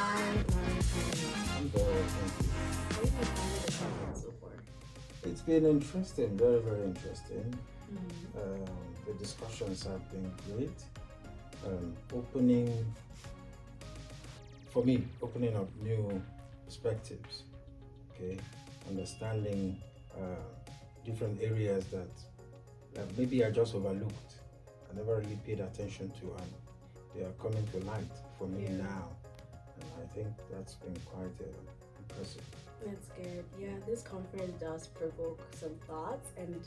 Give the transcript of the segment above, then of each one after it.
I'm very well, thank you. How have you found the conference so far? It's been interesting, very, very interesting. Mm-hmm. The discussions have been great. Opening, for me, opening up new perspectives, okay? Understanding different areas that maybe I just overlooked. I never really paid attention to, and they are coming to light for me now. And I think that's been quite impressive. That's good. Yeah, this conference does provoke some thoughts, and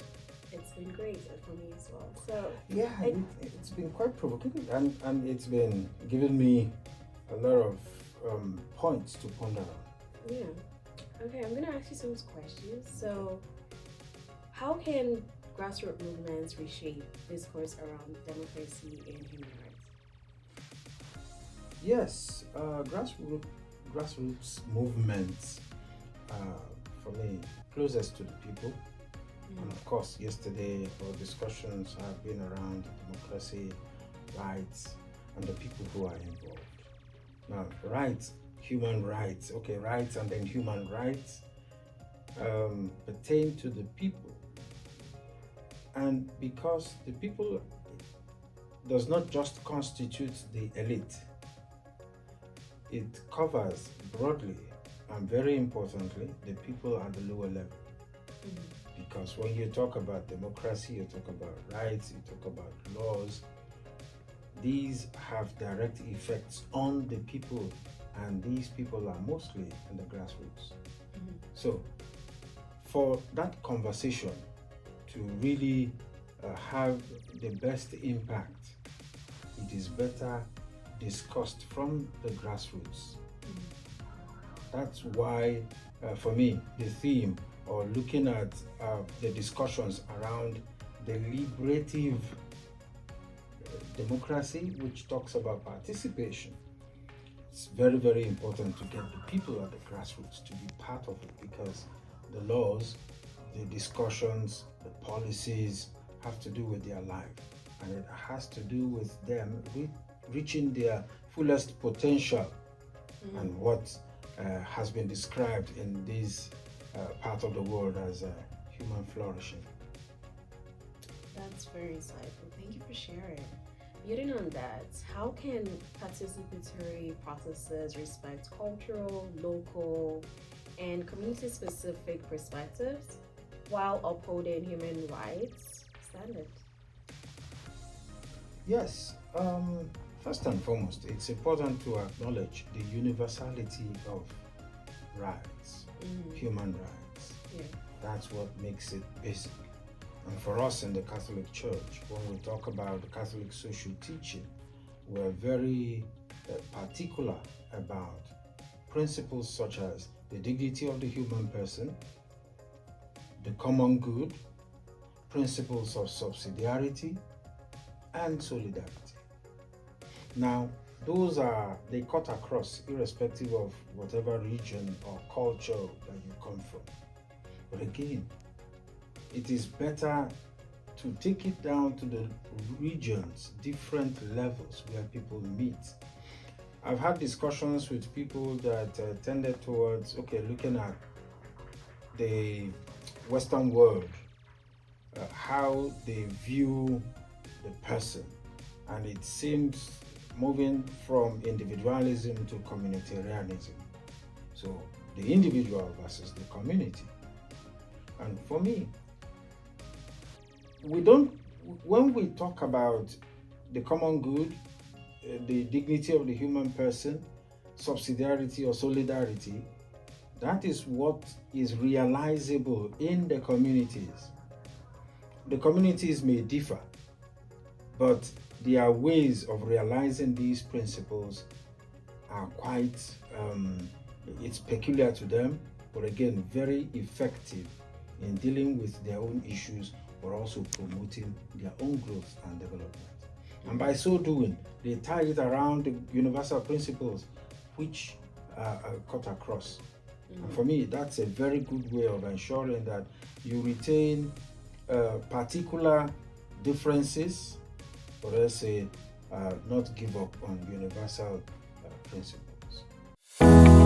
it's been great for me as well. So yeah, it's been quite provoking, and it's been giving me a lot of points to ponder on. yeah. Okay, I'm gonna ask you some questions. So, how can grassroots movements reshape discourse around democracy and human rights? Yes, grassroots movements, for me, closest to the people. And of course, yesterday our discussions have been around democracy, rights, and the people who are involved. Now, rights, human rights, okay, rights and then human rights pertain to the people. And because the people does not just constitute the elite, it covers broadly and very importantly the people at the lower level. Because when you talk about democracy, you talk about rights, you talk about laws, these have direct effects on the people, and these people are mostly in the grassroots. So for that conversation to really have the best impact, it is better discussed from the grassroots. That's why, for me, the theme or looking at the discussions around deliberative democracy, which talks about participation, it's very, very important to get the people at the grassroots to be part of it, because the laws, the discussions, the policies have to do with their life, and it has to do with them reaching their fullest potential and what has been described in this part of the world as human flourishing. That's very insightful. Thank you for sharing. Building on that, how can participatory processes respect cultural, local, and community-specific perspectives while upholding human rights standards? Yes, first and foremost, it's important to acknowledge the universality of rights, human rights. Yeah. That's what makes it basic. And for us in the Catholic Church, when we talk about the Catholic social teaching, we're very particular about principles such as the dignity of the human person, the common good, principles of subsidiarity, and solidarity. Now, they cut across irrespective of whatever region or culture that you come from. But again, it is better to take it down to the regions, different levels where people meet. I've had discussions with people that tended towards, looking at the Western world, how they view the person, and it seems moving from individualism to communitarianism. So the individual versus the community. And for me, when we talk about the common good, the dignity of the human person, subsidiarity or solidarity, that is what is realizable in the communities. The communities may differ, but their ways of realizing these principles are quite, it's peculiar to them, but again, very effective in dealing with their own issues, but also promoting their own growth and development. And by so doing, they tie it around the universal principles which are cut across. And for me, that's a very good way of ensuring that you retain particular differences, but let's say not give up on universal principles. you.